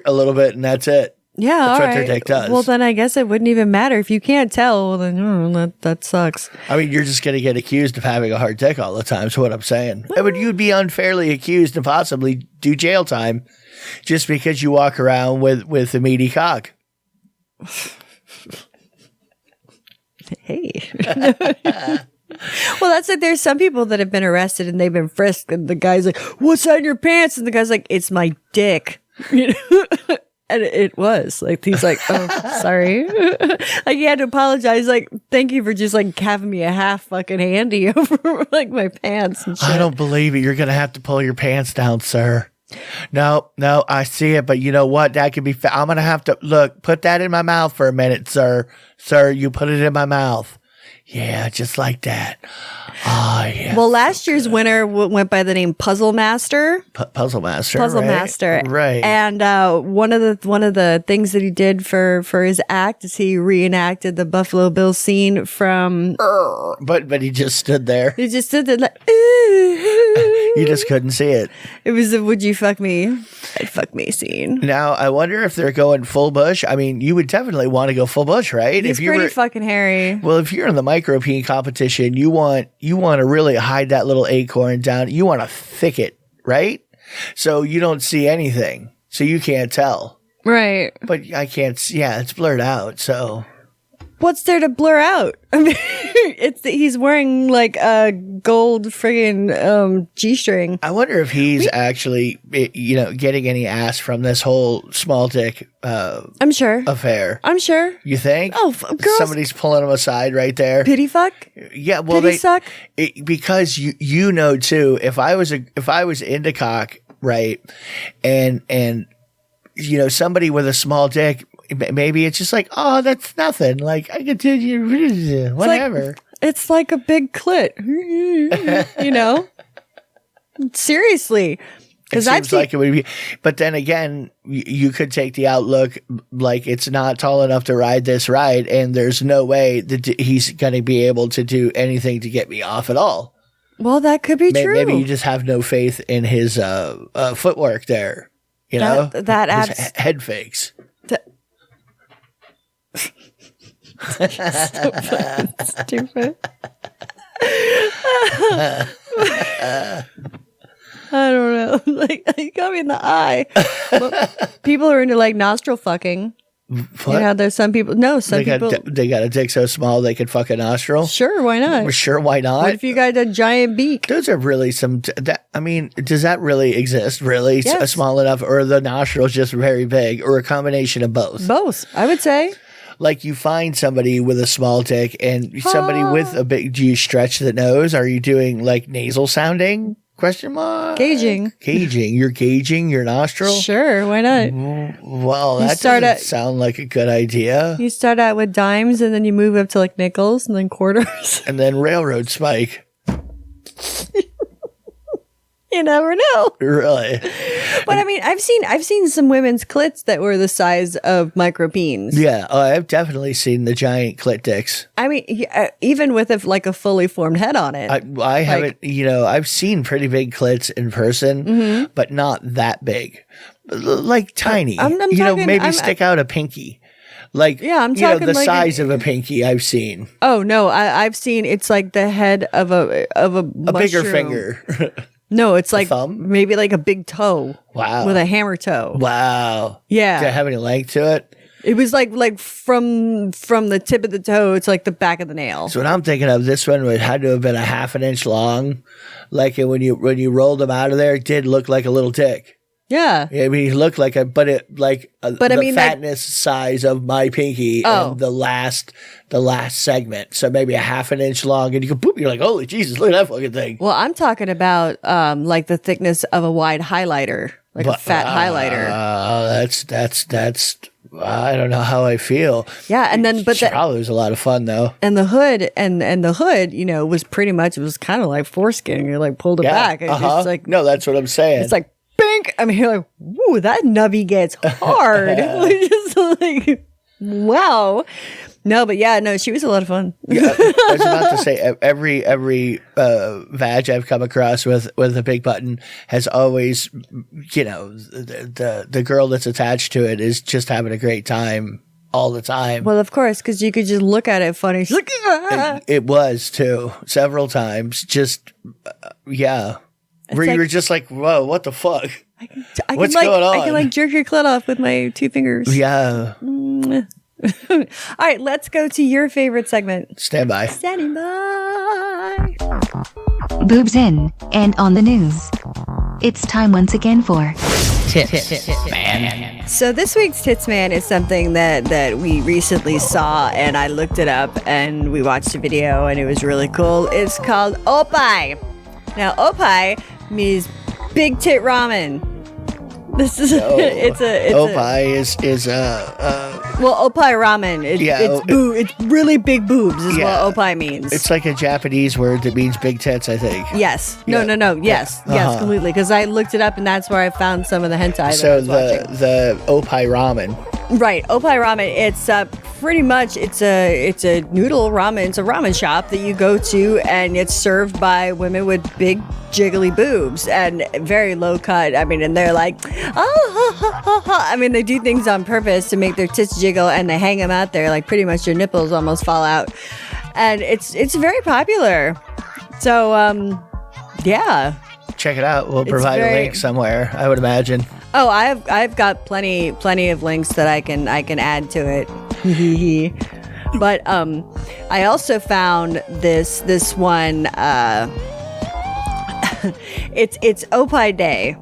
a little bit, and that's it. Yeah, that's all what right. their dick does. Well, then I guess it wouldn't even matter. If you can't tell, well, then that sucks. I mean, you're just going to get accused of having a hard dick all the time, is what I'm saying. I mean, you'd be unfairly accused and possibly do jail time just because you walk around with a meaty cock. Hey. Well, that's like there's some people that have been arrested and they've been frisked, and the guy's like, "What's that in your pants?" And the guy's like, "It's my dick." You know? And it was like, he's like, "Oh, sorry." Like, he had to apologize. Like, "Thank you for just like having me a half fucking handy over like my pants and shit." I don't believe it. You're going to have to pull your pants down, sir. No, I see it, but you know what? That could be. I'm going to have to look. Put that in my mouth for a minute, sir. Sir, you put it in my mouth. Yeah, just like that. Oh, yeah. Well, last year's winner went by the name Puzzle Master. Puzzle Master. Puzzle right? Master, Right? And one of the things that he did for his act is he reenacted the Buffalo Bill scene from. But he just stood there. He just stood there like. You just couldn't see it. It was a "Would you fuck me? I'd fuck me" scene. Now I wonder if they're going full bush. I mean, you would definitely want to go full bush, right? He's pretty fucking hairy. Well, if you're in the micro peen competition, you want to really hide that little acorn down. You want to thicket, right? So you don't see anything, so you can't tell. Right. But I can't. Yeah, it's blurred out. So what's there to blur out? I mean, he's wearing like a gold friggin' G-string. I wonder if he's actually, getting any ass from this whole small dick. I'm sure. Affair. I'm sure. You think? Oh, girls. Somebody's pulling him aside right there. Pity fuck. Yeah, well, Pity suck. Because you know too. If I was into cock, right, and somebody with a small dick, maybe it's just like, oh, that's nothing. Like, I could do whatever. It's like a big clit, Seriously. It seems like it would be, but then again, you could take the outlook like it's not tall enough to ride this ride, and there's no way that he's going to be able to do anything to get me off at all. Well, that could be true. Maybe you just have no faith in his footwork there. That adds head fakes. So fucking stupid. I don't know. Like, you got me in the eye. But people are into like nostril fucking. What? There's some people. No, some people. They got a dick so small they could fuck a nostril. Sure, why not? Sure, why not? What if you got a giant beak? Those are really I mean, does that really exist? Really, Yes. Small enough, or are the nostrils just very big, or a combination of both? Both, I would say. Like, you find somebody with a small dick and somebody with a big. Do you stretch the nose? Are you doing like nasal sounding? Question mark. Gauging. You're gauging your nostril. Sure, why not? Well, that doesn't sound like a good idea. You start out with dimes, and then you move up to like nickels, and then quarters. And then railroad spike. You never know. Really? But I mean, I've seen some women's clits that were the size of micropeens. Yeah, I've definitely seen the giant clit dicks. I mean, even with a fully formed head on it. I haven't, I've seen pretty big clits in person, but not that big. Like tiny. I'm talking, maybe stick out a pinky. Like, I'm talking the like size of a pinky I've seen. Oh no, I've seen it's like the head of a bigger finger. No, it's like thumb? maybe like a big toe. Wow. With a hammer toe. Wow. Yeah. Does it have any length to it? It was like from the tip of the toe to like the back of the nail. So what I'm thinking of, this one had to have been a half an inch long. Like, when you rolled them out of there, it did look like a little dick. Yeah. I mean, he looked like the fatness size of my pinky and the last segment. So maybe a half an inch long, and you go boop. You're like, holy Jesus, look at that fucking thing. Well, I'm talking about like the thickness of a wide highlighter, like a fat highlighter. I don't know how I feel. Yeah, and then but probably was a lot of fun though. And the hood and the hood, was pretty much, it was kind of like foreskin. You like pulled it back. It's just like, no, that's what I'm saying. It's like bink. I mean, you're like, woo, that nubby gets hard. Just like, wow. No, but yeah, no, she was a lot of fun. Yeah, I was about to say every vag I've come across with a big button has always, the girl that's attached to it is just having a great time all the time. Well, of course, because you could just look at it funny. She's like, it was too several times. Just yeah, where you were just like, whoa, what the fuck? What's going on? I can jerk your clit off with my 2 fingers. Yeah. All right, let's go to your favorite segment. Stand by. Standing by. Boobs in and on the news. It's time once again for Tits Man. So this week's Tits Man is something that we recently saw, and I looked it up and we watched a video and it was really cool. It's called Opai. Now Opai means big tit ramen. This is Opai is well, Opai Ramen. It's really big boobs is what Opai means. It's like a Japanese word that means big tits, I think. Yes. No. Yes. Yes, completely. Because I looked it up and that's where I found some of the hentai that I was watching. The Opai Ramen. Right. Opai Ramen. It's pretty much, it's a noodle ramen. It's a ramen shop that you go to and it's served by women with big jiggly boobs and very low cut. I mean, and they're like, I mean, they do things on purpose to make their tits jiggle and they hang them out there like pretty much your nipples almost fall out. And it's very popular. So, yeah. Check it out. We'll provide a link somewhere, I would imagine. Oh, I've got plenty of links that I can add to it. But I also found this one. It's Opai Day.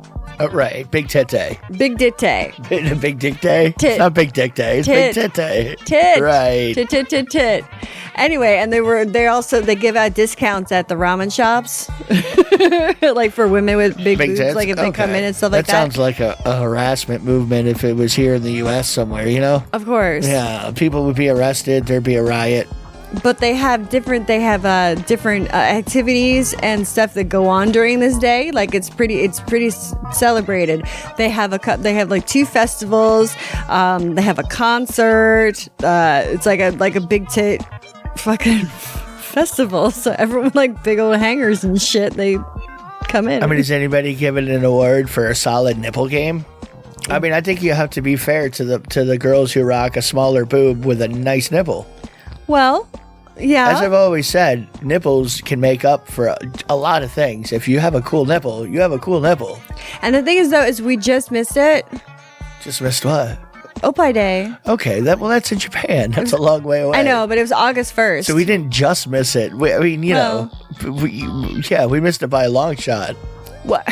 Right, Big Tit Day. Big Dit Day. Big Dick Day? Tit. It's not Big Dick Day. It's Big Tit Day. Tit. Right. Tit. Anyway, and they give out discounts at the ramen shops, like for women with big boobs, tits? like if they come in and stuff like that. That sounds like a harassment movement if it was here in the U.S. somewhere, Of course. Yeah, people would be arrested. There'd be a riot. But they have different activities and stuff that go on during this day. Like it's pretty celebrated. They have like 2 festivals. They have a concert. It's like a big tit fucking festival. So everyone like big old hangers and shit. They come in. I mean, is anybody giving an award for a solid nipple game? I mean, I think you have to be fair to the girls who rock a smaller boob with a nice nipple. Well, yeah. As I've always said, nipples can make up for a lot of things. If you have a cool nipple, you have a cool nipple. And the thing is, though, is we just missed it. Just missed what? Opai Day. Okay, that's in Japan. That's a long way away. I know, but it was August 1st. So we didn't just miss it. I mean, we missed it by a long shot. What?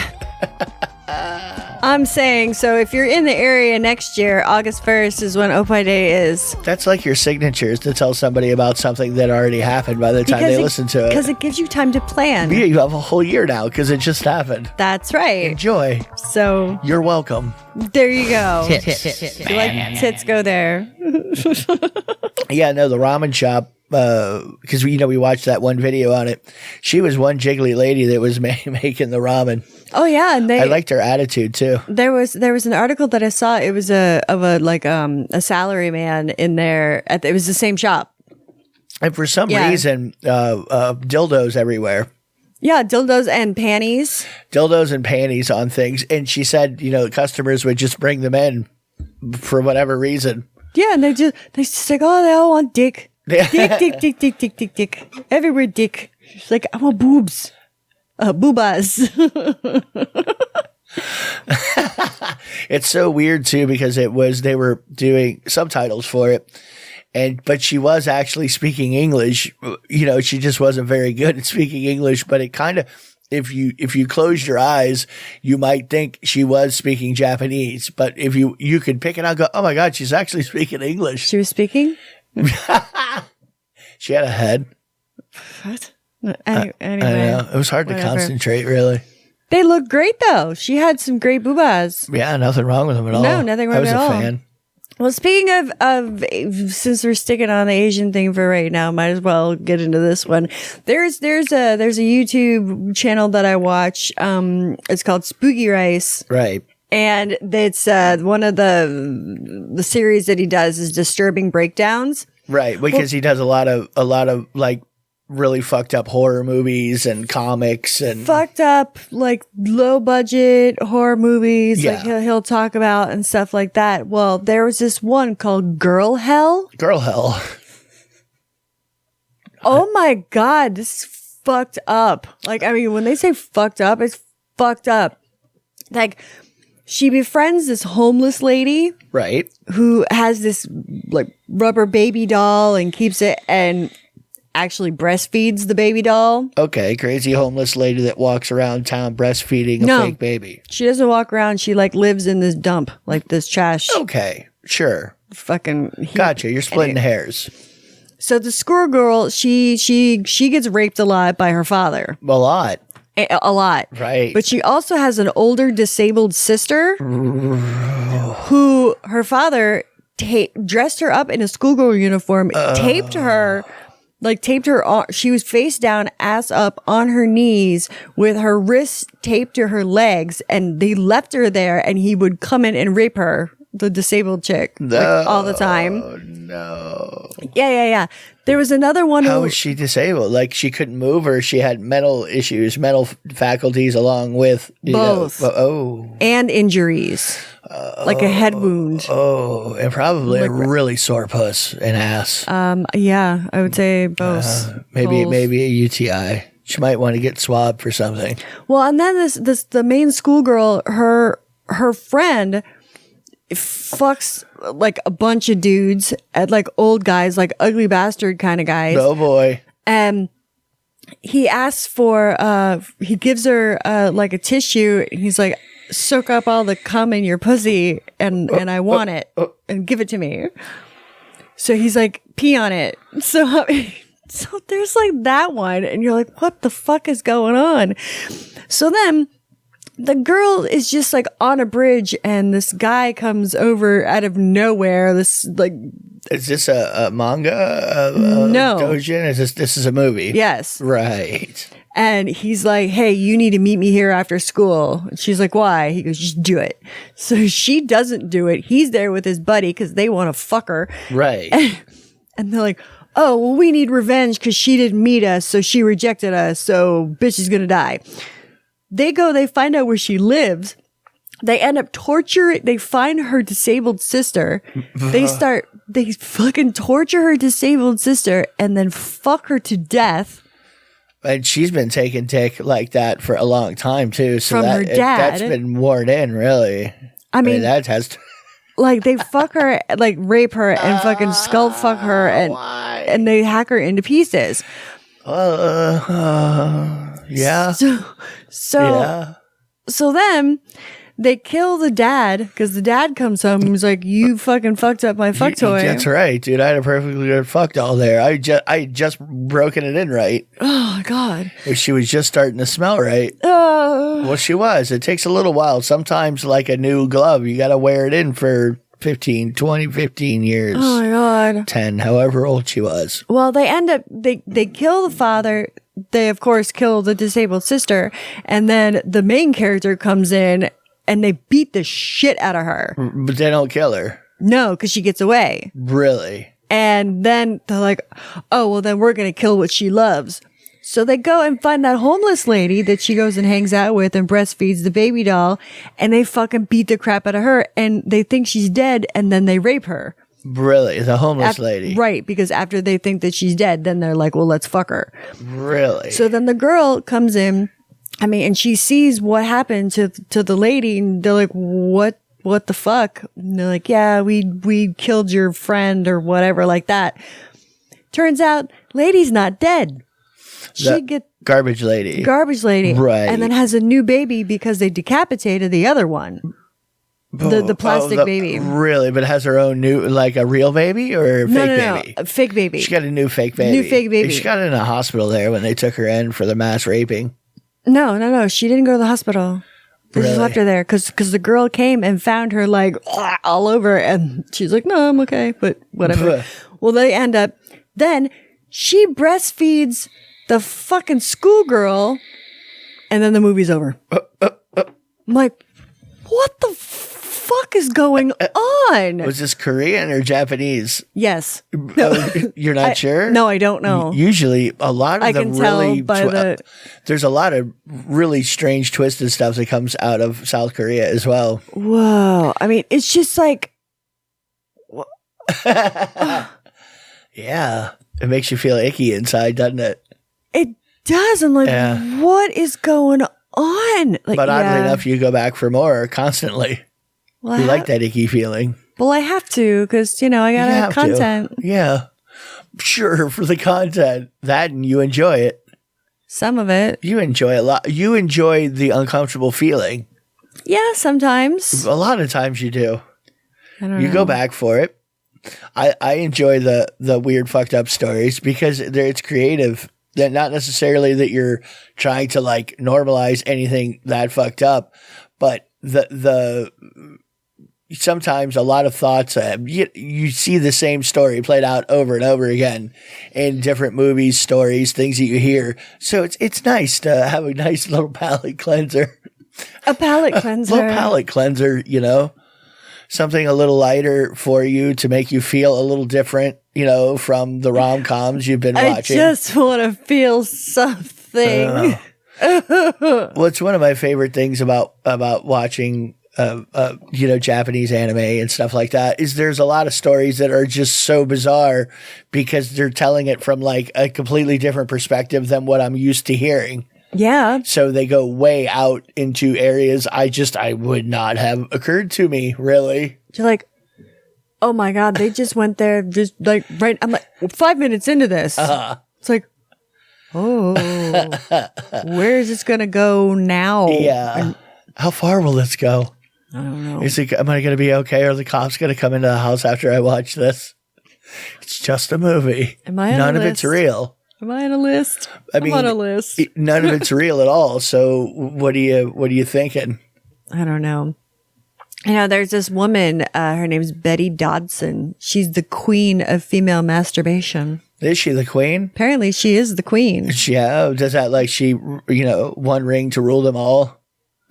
I'm saying, so if you're in the area next year, August 1st is when Opai Day is. That's like your signatures to tell somebody about something that already happened by the time they listen to it. Because it gives you time to plan. Yeah, you have a whole year now because it just happened. That's right. Enjoy. So. You're welcome. There you go. Tits. You like tits, go there. Yeah, no, the ramen shop. Because we watched that one video on it. She was one jiggly lady that was making the ramen. Oh yeah, and I liked her attitude too. There was an article that I saw. It was a salary man in there. It was the same shop. And for some reason, dildos everywhere. Yeah, dildos and panties. Dildos and panties on things. And she said, customers would just bring them in for whatever reason. Yeah, and they just like, oh, they all want dick. Dick. Everywhere dick. She's like, I want boobs. Boobas. It's so weird too because they were doing subtitles for it. But she was actually speaking English. She just wasn't very good at speaking English, but it kind of, if you closed your eyes, you might think she was speaking Japanese, but if you could pick it out and go, oh my God, she's actually speaking English. She was speaking? She had a head. What? Anyway. I know. It was hard to concentrate, really. They look great, though. She had some great boobas. Yeah, nothing wrong with them at all. No, nothing wrong at all. I was a fan. Well, speaking of, since we're sticking on the Asian thing for right now, might as well get into this one. There's a YouTube channel that I watch. It's called Spooky Rice. Right. And it's one of the series that he does is Disturbing Breakdowns. Right, because he does a lot of like really fucked up horror movies and comics and fucked up like low budget horror movies. Yeah. Like he'll talk about and stuff like that. Well, there was this one called Girl Hell. Girl Hell. Oh my God, this is fucked up. Like, I mean, when they say fucked up, it's fucked up. Like, she befriends this homeless lady. Right. Who has this like rubber baby doll and keeps it and actually breastfeeds the baby doll. Okay, crazy homeless lady that walks around town breastfeeding a fake baby. She doesn't walk around. She like lives in this dump, like this trash. Okay, sure. Fucking Gotcha. You're splitting hairs. So the squirrel girl, she gets raped a lot by her father. A lot. A lot. Right. But she also has an older disabled sister who her father dressed her up in a schoolgirl uniform, taped her, she was face down, ass up on her knees with her wrists taped to her legs, and they left her there, and he would come in and rape her, the disabled chick, like, all the time. No. Yeah. There was another one. How was she disabled? Like she couldn't move, or she had mental issues, mental faculties along with both. And injuries, like a head wound. Oh, and probably a really sore puss and ass. Yeah, I would say both. Maybe a UTI. She might want to get swabbed for something. Well, and then the main schoolgirl, her friend fucks like a bunch of dudes at like old guys, like ugly bastard kind of guys. Oh boy. And he asks for he gives her like a tissue, and he's like, soak up all the cum in your pussy and I want it and give it to me. So he's like, pee on it. So there's like that one, and you're like, what the fuck is going on? So then the girl is just like on a bridge, and this guy comes over out of nowhere. This like, is this a manga? No, Doujin? This is a movie? Yes, right. And he's like, hey, you need to meet me here after school. And she's like, why? He goes, just do it. So she doesn't do it. He's there with his buddy because they want to fuck her. Right. And they're like, oh, well, we need revenge because she didn't meet us, so she rejected us, so bitch is gonna die. They find out where she lives. They end up torturing, they find her disabled sister. They fucking torture her disabled sister and then fuck her to death. And she's been taking dick like that for a long time too. So From her dad. That's been worn in, really. I mean that has like they fuck her, like rape her and fucking skull fuck her and they hack her into pieces. Yeah. So then they kill the dad because the dad comes home and he's like, you fucking fucked up my fuck toy. That's right, dude. I had a perfectly good fuck doll there. I just broken it in right. Oh God. She was just starting to smell right. Well, she was. It takes a little while. Sometimes like a new glove, you got to wear it in for 15 years. Oh my God. 10, however old she was. Well, they end up, they kill the father. They, of course, kill the disabled sister. And then the main character comes in and they beat the shit out of her. But they don't kill her. No, because she gets away. Really? And then they're like, oh, well, then we're going to kill what she loves. So they go and find that homeless lady that she goes and hangs out with and breastfeeds the baby doll. And they fucking beat the crap out of her. And they think she's dead. And then they rape her. Really? The homeless lady? Right. Because after they think that she's dead, then they're like, well, let's fuck her. Really? So then the girl comes in. I mean, and she sees what happened to the lady. And they're like, what the fuck? And they're like, yeah, we killed your friend or whatever like that. Turns out, lady's not dead. She get garbage lady. Right. And then has a new baby because they decapitated the other one. The plastic baby. Really? But has her own new, like a real baby or a fake baby? No, a fake baby. She got a new fake baby. She got in a hospital there when they took her in for the mass raping. No. She didn't go to the hospital. They just Really? left her there because the girl came and found her like all over, and she's like, "No, I'm okay," but whatever. Well, they end up. Then she breastfeeds the fucking schoolgirl, and then the movie's over. I'm like, what the fuck is going on? Was this Korean or Japanese? Yes. You're not sure? No, I don't know. Usually, a lot of I the can tell really by there's a lot of really strange twisted stuff that comes out of South Korea as well. Whoa. I mean, it's just like, Yeah, it makes you feel icky inside, doesn't it? it does. I'm like, Yeah. what is going on? Like, But oddly enough, you go back for more constantly. well, You like that icky feeling. Well, I have to because, I You got have to. content. Yeah, sure, for the content. That and you enjoy it. Some of it. You enjoy a lot. You enjoy the uncomfortable feeling. Yeah, sometimes. A lot of times you do. I don't You know. go back for it. I enjoy the weird fucked up stories because it's creative. That not necessarily that you're trying to like normalize anything that fucked up, but the sometimes a lot of thoughts you see the same story played out over and over again in different movies, stories, things that you hear. So it's nice to have a nice little palate cleanser. A palate cleanser. Little palate cleanser, something a little lighter for you to make you feel a little different, from the rom-coms you've been watching. I just want to feel something. Well, it's one of my favorite things about watching, Japanese anime and stuff like that is there's a lot of stories that are just so bizarre because they're telling it from like a completely different perspective than what I'm used to hearing. Yeah. So they go way out into areas I would not have occurred to me, really. You're like, oh my God, they just went there just like right. I'm like, 5 minutes into this. It's like, oh, where is this going to go now? Yeah. How far will this go? I don't know. Am I going to be okay? Or are the cops going to come into the house after I watch this? It's just a movie. Am I on None a of it's list? real. Am I on a list? I'm on a list. None of it's real at all. So what are you thinking? I don't know. There's this woman, her name's Betty Dodson. She's the queen of female masturbation. Is she the queen? Apparently she is the queen. Yeah. Does that like she, one ring to rule them all?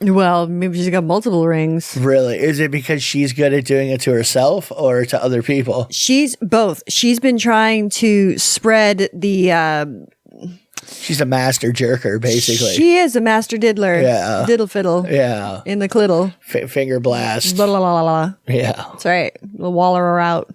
Well, maybe she's got multiple rings. Really? Is it because she's good at doing it to herself or to other people? She's both. She's been trying to spread the... She's a master jerker, basically. She is a master diddler. Yeah. Diddle fiddle. Yeah. In the cliddle. Finger blast. Blah, blah, blah, blah. Yeah. That's right. The waller her out.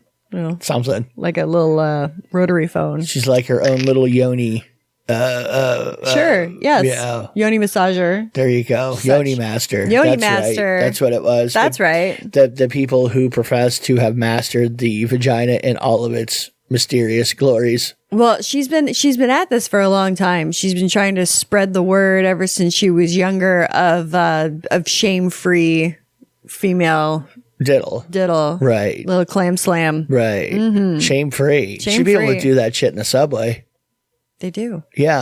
Something. Like a little rotary phone. She's like her own little yoni. Sure. Yes. Yeah. Yoni massager. There you go. Yoni master. Yoni That's master. Right. That's what it was. That's right. The people who profess to have mastered the vagina in all of its mysterious glories. Well, she's been at this for a long time. She's been trying to spread the word ever since she was younger of shame-free female diddle. Right. Little clam slam. Right. Mm-hmm. Shame-free. She'd be able to do that shit in the subway. They do. Yeah.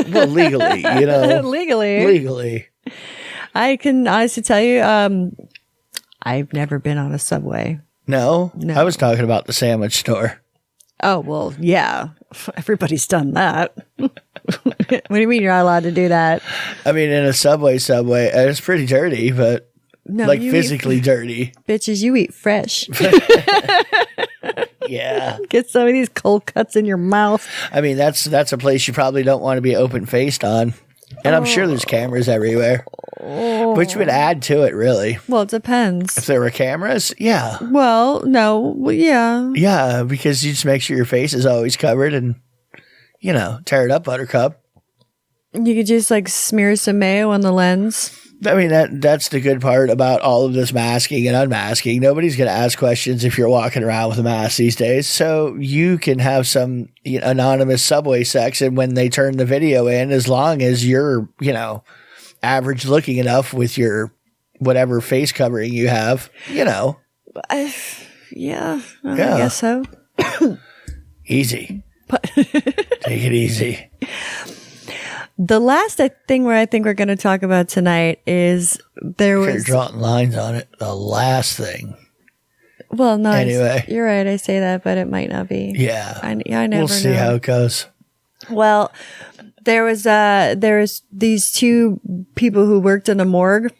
Well, legally, Legally. I can honestly tell you, I've never been on a subway. No? No. I was talking about the sandwich store. Oh, well, yeah. Everybody's done that. What do you mean you're not allowed to do that? I mean, in a subway, it's pretty dirty, but No, like you physically dirty. Bitches, you eat fresh. Yeah. Get some of these cold cuts in your mouth. I mean, that's a place you probably don't want to be open-faced on. And I'm sure there's cameras everywhere. Which would add to it, really. Well, it depends. If there were cameras, yeah. Well, no. Well, yeah. Yeah, because you just make sure your face is always covered and, tear it up, buttercup. You could just like smear some mayo on the lens. I mean, that's the good part about all of this masking and unmasking. Nobody's going to ask questions if you're walking around with a mask these days. So you can have some anonymous subway sex, and when they turn the video in, as long as you're, average looking enough with your whatever face covering you have, Yeah, I guess so. Easy. Take it easy. The last thing where I think we're going to talk about tonight is You're drawing lines on it. The last thing. Well, no. Anyway. You're right. I say that, but it might not be. Yeah. I never We'll see know. how it goes. Well, there was these two people who worked in a morgue.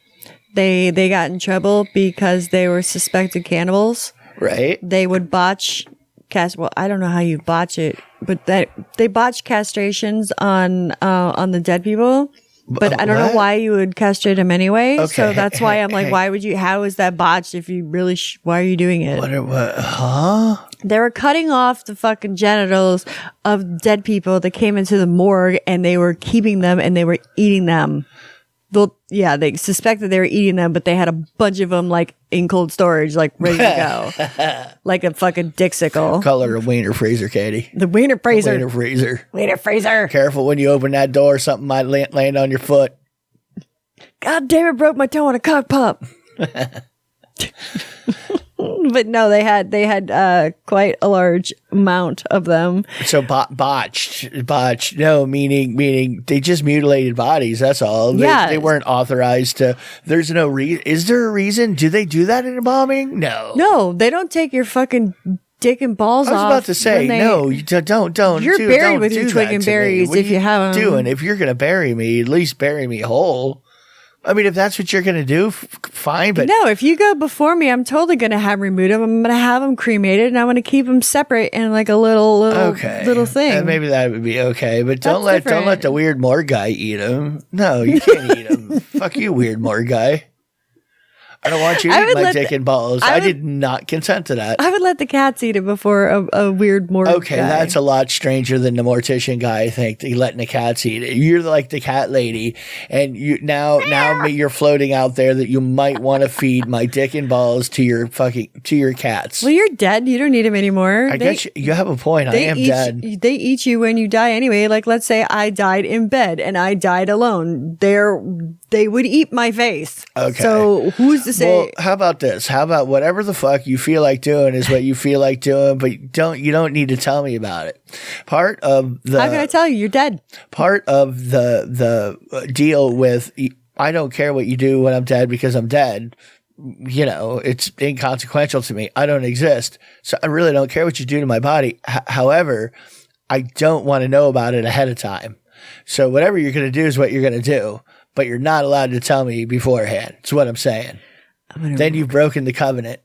They got in trouble because they were suspected cannibals. Right. They would botch well, I don't know how you botch it, but they botched castrations on the dead people. But I don't know why you would castrate them anyway. Okay. So that's why I'm like, why would you? How is that botched if you really? Why are you doing it? What? Huh? They were cutting off the fucking genitals of dead people that came into the morgue, and they were keeping them and they were eating them. Well, yeah, they suspected they were eating them, but they had a bunch of them like in cold storage, like ready to go, like a fucking dixicle. Color of 𝓚𝓸𝓻𝓵𝓭, Katie. The 𝓚𝓸𝓷𝓴𝓂. 𝓚𝓸𝓻𝓵𝓿. 𝓚𝓸𝓻𝓵𝓭. Careful when you open that door, something might land on your foot. God damn it, broke my toe on a cock pop. But no, they had quite a large amount of them. So botched. No, meaning they just mutilated bodies. That's all. They weren't authorized to. There's no reason. Is there a reason? Do they do that in embalming? No, they don't take your fucking dick and balls off. I was about to say no. You don't. You're buried with your twig and berries if you have them. Doing if you're gonna bury me, at least bury me whole. I mean, if that's what you're going to do, fine. But no, if you go before me, I'm totally going to have them removed. I'm going to have them cremated, and I'm going to keep them separate in like a little thing. And maybe that would be okay. But don't let the weird morgue guy eat them. No, you can't eat them. Fuck you, weird morgue guy. I don't want you to eat my dick and balls. I did not consent to that. I would let the cats eat it before a weird morgue guy. That's a lot stranger than the mortician guy, I think, letting the cats eat it. You're like the cat lady, and now you're floating out there that you might want to feed my dick and balls to your cats. Well, you're dead. You don't need them anymore. I guess you have a point. I am dead. They eat you when you die anyway. Like, let's say I died in bed and I died alone. They would eat my face. Okay. So who's to say? Well, how about this? How about whatever the fuck you feel like doing is what you feel like doing, but you don't need to tell me about it. How can I tell you? You're dead. Part of the deal with I don't care what you do when I'm dead because I'm dead. You know, it's inconsequential to me. I don't exist. So I really don't care what you do to my body. However, I don't want to know about it ahead of time. So whatever you're going to do is what you're going to do, but you're not allowed to tell me beforehand. That's what I'm saying. Then you've broken the covenant.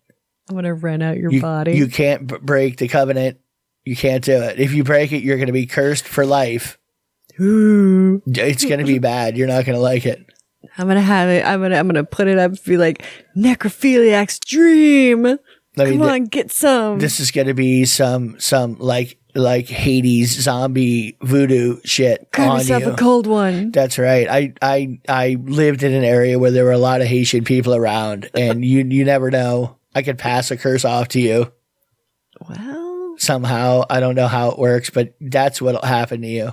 I'm going to rent out your body. You can't break the covenant. You can't do it. If you break it, you're going to be cursed for life. Ooh. It's going to be bad. You're not going to like it. I'm going to have it. I'm going to put it up and be like, necrophiliac's dream. Come on, get some. This is going to be some like Hades zombie voodoo shit. Grab yourself a cold one. That's right. I lived in an area where there were a lot of Haitian people around, and you never know. I could pass a curse off to you. Well, somehow I don't know how it works, but that's what'll happen to you.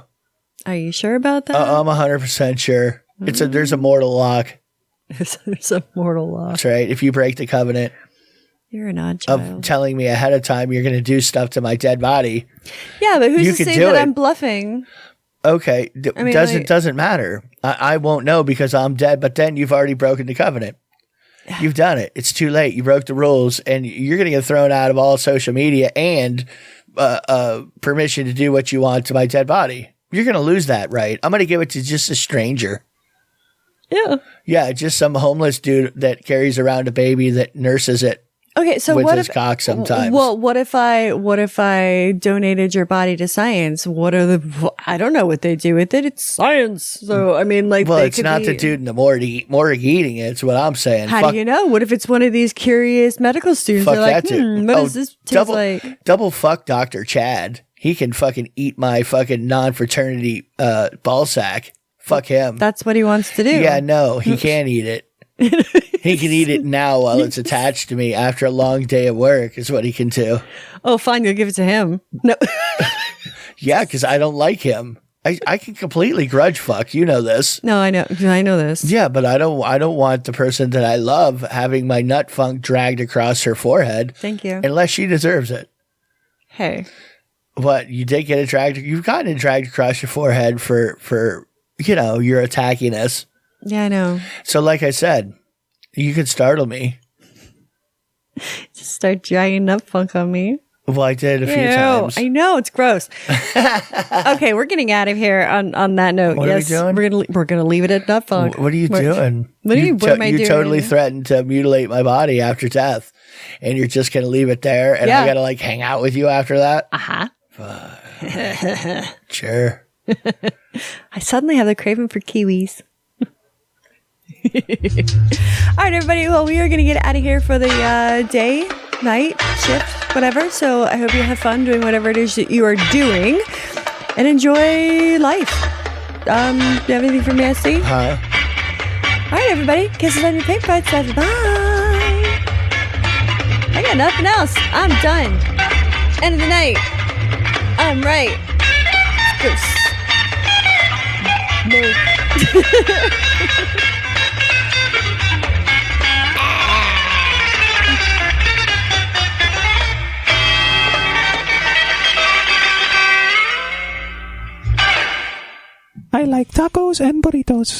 Are you sure about that? I'm 100% sure. There's a mortal lock. There's a mortal lock. That's right. If you break the covenant. You're an odd child. Of telling me ahead of time you're going to do stuff to my dead body. Yeah, but who's to say that I'm bluffing? Okay, doesn't matter. I won't know because I'm dead, but then you've already broken the covenant. You've done it. It's too late. You broke the rules, and you're going to get thrown out of all social media and permission to do what you want to my dead body. You're going to lose that right. I'm going to give it to just a stranger. Yeah. Yeah, just some homeless dude that carries around a baby that nurses it. Okay, so with what his cock sometimes? Well, what if I donated your body to science? I don't know what they do with it. It's science. So I mean, like, well, it's not the dude in the morgue eating it. It's what I'm saying. How do you know? What if it's one of these curious medical students? They're like, what does this taste like? Double fuck Dr. Chad. He can fucking eat my fucking non-fraternity ball sack. Fuck him. That's what he wants to do. Yeah, no, he can't eat it. He can eat it now while it's attached to me after a long day of work is what he can do. Oh, fine. You'll give it to him. No. Yeah, because I don't like him. I can completely grudge fuck. You know this. No, I know. I know this. Yeah, but I don't want the person that I love having my nut funk dragged across her forehead. Thank you. Unless she deserves it. Hey. What? You did get it dragged? You've gotten it dragged across your forehead for you're attacking us. Yeah, I know. So like I said, you could startle me. Just start dragging nut funk on me. Well, I did a few times. I know, it's gross. Okay, we're getting out of here on that note. What are we doing? We're gonna leave it at nut funk. What are you doing? What do you mean, what am I doing? You totally threatened to mutilate my body after death, and you're just gonna leave it there, and I gotta like hang out with you after that? Sure. I suddenly have the craving for kiwis. All right, everybody. Well, we are going to get out of here for the day, night, shift, whatever. So I hope you have fun doing whatever it is that you are doing and enjoy life. Do you have anything for me, SC? Huh? All right, everybody. Kisses on your pink butts. Bye. I got nothing else. I'm done. End of the night. I'm right. Goose. No. I like tacos and burritos.